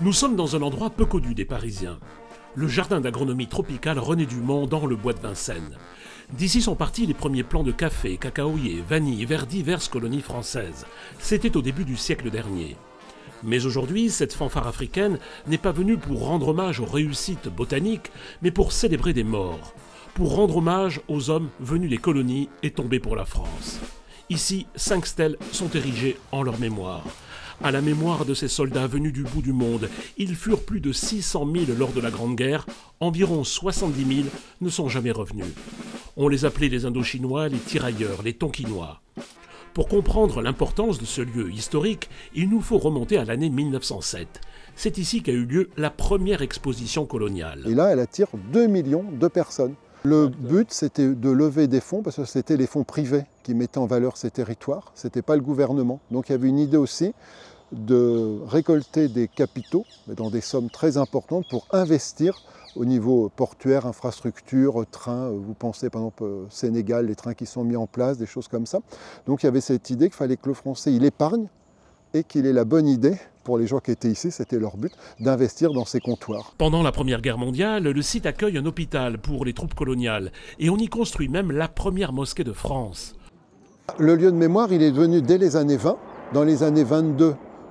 Nous sommes dans un endroit peu connu des Parisiens. Le jardin d'agronomie tropicale René Dumont dans le bois de Vincennes. D'ici sont partis les premiers plants de café, cacaoyer, vanille vers diverses colonies françaises. C'était au début du siècle dernier. Mais aujourd'hui, cette fanfare africaine n'est pas venue pour rendre hommage aux réussites botaniques, mais pour célébrer des morts. Pour rendre hommage aux hommes venus des colonies et tombés pour la France. Ici, 5 stèles sont érigées en leur mémoire. À la mémoire de ces soldats venus du bout du monde, ils furent plus de 600 000 lors de la Grande Guerre, environ 70 000 ne sont jamais revenus. On les appelait les Indochinois, les tirailleurs, les Tonkinois. Pour comprendre l'importance de ce lieu historique, il nous faut remonter à l'année 1907. C'est ici qu'a eu lieu la première exposition coloniale. Et là, elle attire 2 millions de personnes. Le but, c'était de lever des fonds, parce que c'était les fonds privés qui mettaient en valeur ces territoires, ce n'était pas le gouvernement. Donc il y avait une idée aussi de récolter des capitaux, mais dans des sommes très importantes, pour investir au niveau portuaire, infrastructure, trains. Vous pensez par exemple au Sénégal, les trains qui sont mis en place, des choses comme ça. Donc il y avait cette idée qu'il fallait que le Français il épargne et qu'il ait la bonne idée, pour les gens qui étaient ici, c'était leur but, d'investir dans ces comptoirs. Pendant la Première Guerre mondiale, le site accueille un hôpital pour les troupes coloniales et on y construit même la première mosquée de France. Le lieu de mémoire, il est devenu dès les années 20, dans les années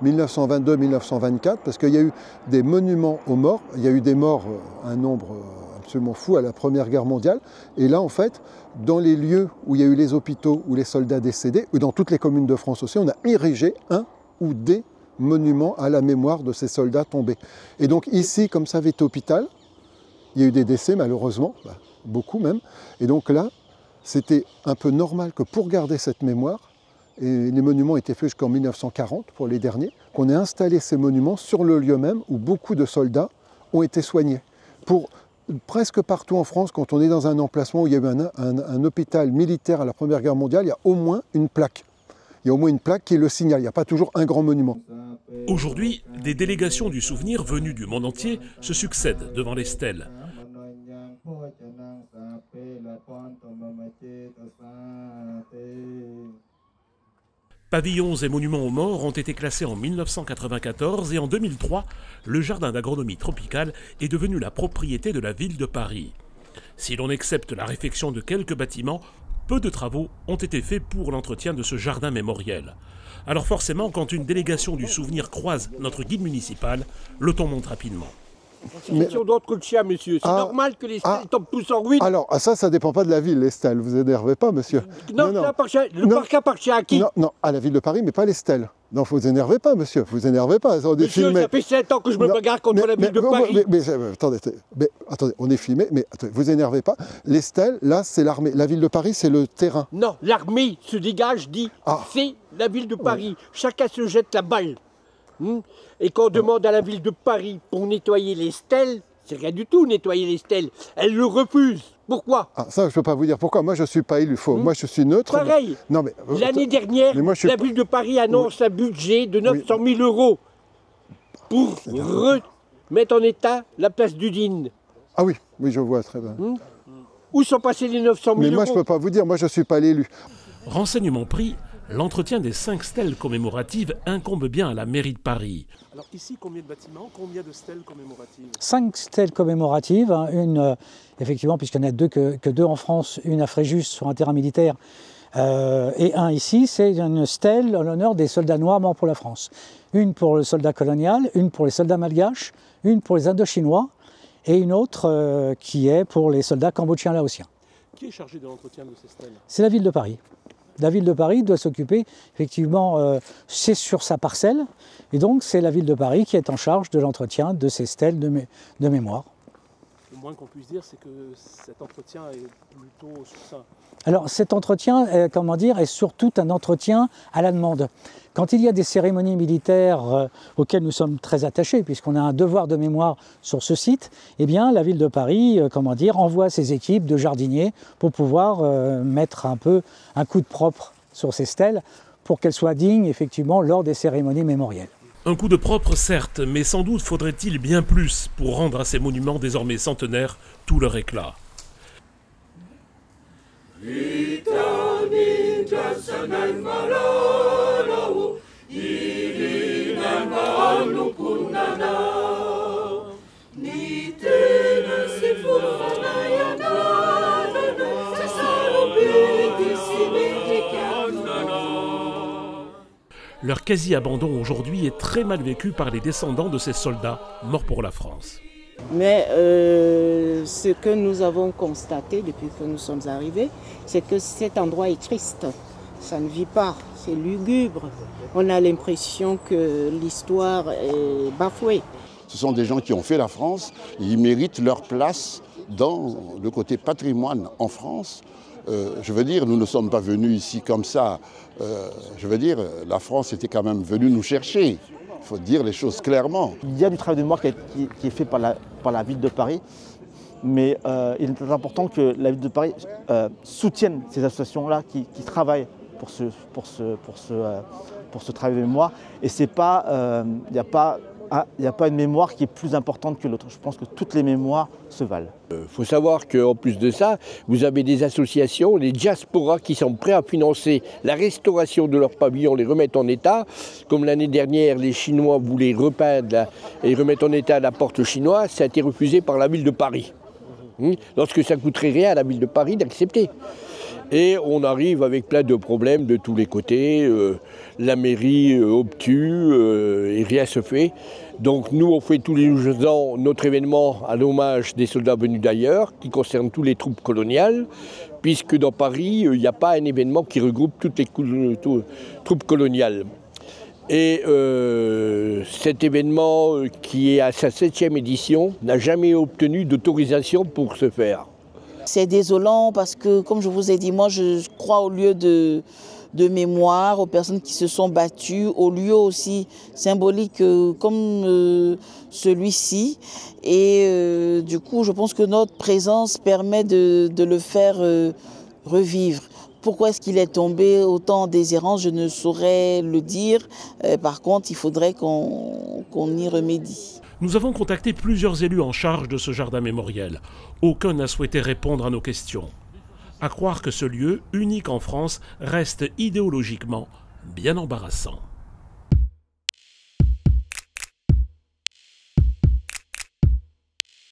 1922-1924, parce qu'il y a eu des monuments aux morts, il y a eu des morts, un nombre absolument fou à la Première Guerre mondiale, et là en fait, dans les lieux où il y a eu les hôpitaux, où les soldats décédés, ou dans toutes les communes de France aussi, on a érigé un ou des monuments à la mémoire de ces soldats tombés. Et donc ici, comme ça avait été hôpital, il y a eu des décès malheureusement, beaucoup même, et donc là, c'était un peu normal que pour garder cette mémoire, et les monuments étaient faits jusqu'en 1940 pour les derniers, qu'on ait installé ces monuments sur le lieu même où beaucoup de soldats ont été soignés. Pour presque partout en France, quand on est dans un emplacement où il y a eu un hôpital militaire à la Première Guerre mondiale, il y a au moins une plaque. Il y a au moins une plaque qui le signale, il n'y a pas toujours un grand monument. Aujourd'hui, des délégations du souvenir venues du monde entier se succèdent devant les stèles. Pavillons et monuments aux morts ont été classés en 1994 et en 2003, le jardin d'agronomie tropicale est devenu la propriété de la ville de Paris. Si l'on accepte la réfection de quelques bâtiments, peu de travaux ont été faits pour l'entretien de ce jardin mémoriel. Alors forcément, quand une délégation du souvenir croise notre guide municipal, le ton monte rapidement. C'est une question d'entretien, monsieur. C'est normal que les stèles tombent tous en ruine. Alors, ça ne dépend pas de la ville, les stèles. Vous énervez pas, monsieur. Non, le parc appartient à qui? Non, à la ville de Paris, mais pas les stèles. Non, vous énervez pas, monsieur. Vous énervez pas. Monsieur, ça fait 7 ans que je me bagarre contre la ville de Paris. Attendez, on est filmé, mais attendez, vous énervez pas. Les stèles, là, c'est l'armée. La ville de Paris, c'est le terrain. Non, l'armée se dégage, dit, c'est la ville de Paris. Chacun se jette la balle. Et quand on demande à la ville de Paris pour nettoyer les stèles, c'est rien du tout nettoyer les stèles. Elle le refuse. Pourquoi? Ça, je ne peux pas vous dire pourquoi. Moi, je ne suis pas élu. Moi, je suis neutre. Pareil. L'année dernière, la ville de Paris annonce un budget de 900 000 € pour remettre en état la place d'Udine. Ah oui, je vois très bien. Où sont passés les 900 000 €? Mais moi, je ne peux pas vous dire. Moi, je ne suis pas l'élu. Renseignement pris, l'entretien des 5 stèles commémoratives incombe bien à la mairie de Paris. Alors ici, combien de bâtiments, combien de stèles commémoratives? 5 stèles commémoratives, une, effectivement, puisqu'il n'y en a que deux en France, une à Fréjus sur un terrain militaire, et un ici, c'est une stèle en l'honneur des soldats noirs morts pour la France. Une pour le soldat colonial, une pour les soldats malgaches, une pour les Indochinois, et une autre qui est pour les soldats cambodgiens laotiens. Qui est chargé de l'entretien de ces stèles? C'est la ville de Paris. La ville de Paris doit s'occuper, effectivement, c'est sur sa parcelle, et donc c'est la ville de Paris qui est en charge de l'entretien de ces stèles de mémoire. Le moins qu'on puisse dire, c'est que cet entretien est plutôt succinct. Alors cet entretien, est surtout un entretien à la demande. Quand il y a des cérémonies militaires auxquelles nous sommes très attachés, puisqu'on a un devoir de mémoire sur ce site, eh bien la ville de Paris, envoie ses équipes de jardiniers pour pouvoir mettre un coup de propre sur ces stèles pour qu'elles soient dignes, effectivement, lors des cérémonies mémorielles. Un coup de propre, certes, mais sans doute faudrait-il bien plus pour rendre à ces monuments désormais centenaires tout leur éclat. Irina malu punana Leur quasi-abandon aujourd'hui est très mal vécu par les descendants de ces soldats morts pour la France. Mais ce que nous avons constaté depuis que nous sommes arrivés, c'est que cet endroit est triste. Ça ne vit pas, c'est lugubre. On a l'impression que l'histoire est bafouée. Ce sont des gens qui ont fait la France, et ils méritent leur place dans le côté patrimoine en France. Je veux dire, nous ne sommes pas venus ici comme ça. Je veux dire, la France était quand même venue nous chercher. Il faut dire les choses clairement. Il y a du travail de mémoire qui est fait par la ville de Paris, mais il est très important que la ville de Paris soutienne ces associations-là qui travaillent pour ce travail de mémoire. Et il n'y a pas une mémoire qui est plus importante que l'autre. Je pense que toutes les mémoires se valent. Il faut savoir qu'en plus de ça, vous avez des associations, les diasporas, qui sont prêts à financer la restauration de leurs pavillons, les remettre en état. Comme l'année dernière, les Chinois voulaient repeindre et remettre en état la porte chinoise, ça a été refusé par la ville de Paris. Lorsque ça ne coûterait rien à la ville de Paris d'accepter. Et on arrive avec plein de problèmes de tous les côtés. La mairie obtue et rien se fait. Donc nous, on fait tous les ans notre événement à l'hommage des soldats venus d'ailleurs, qui concerne tous les troupes coloniales, puisque dans Paris, il n'y a pas un événement qui regroupe toutes les troupes coloniales. Et cet événement, qui est à sa 7e édition, n'a jamais obtenu d'autorisation pour se faire. C'est désolant parce que, comme je vous ai dit, moi je crois au lieu de mémoire, aux personnes qui se sont battues, au lieu aussi symbolique comme celui-ci. Et du coup, je pense que notre présence permet de le faire revivre. Pourquoi est-ce qu'il est tombé autant en déshérence, je ne saurais le dire. Par contre, il faudrait qu'on y remédie. Nous avons contacté plusieurs élus en charge de ce jardin mémoriel. Aucun n'a souhaité répondre à nos questions. À croire que ce lieu, unique en France, reste idéologiquement bien embarrassant.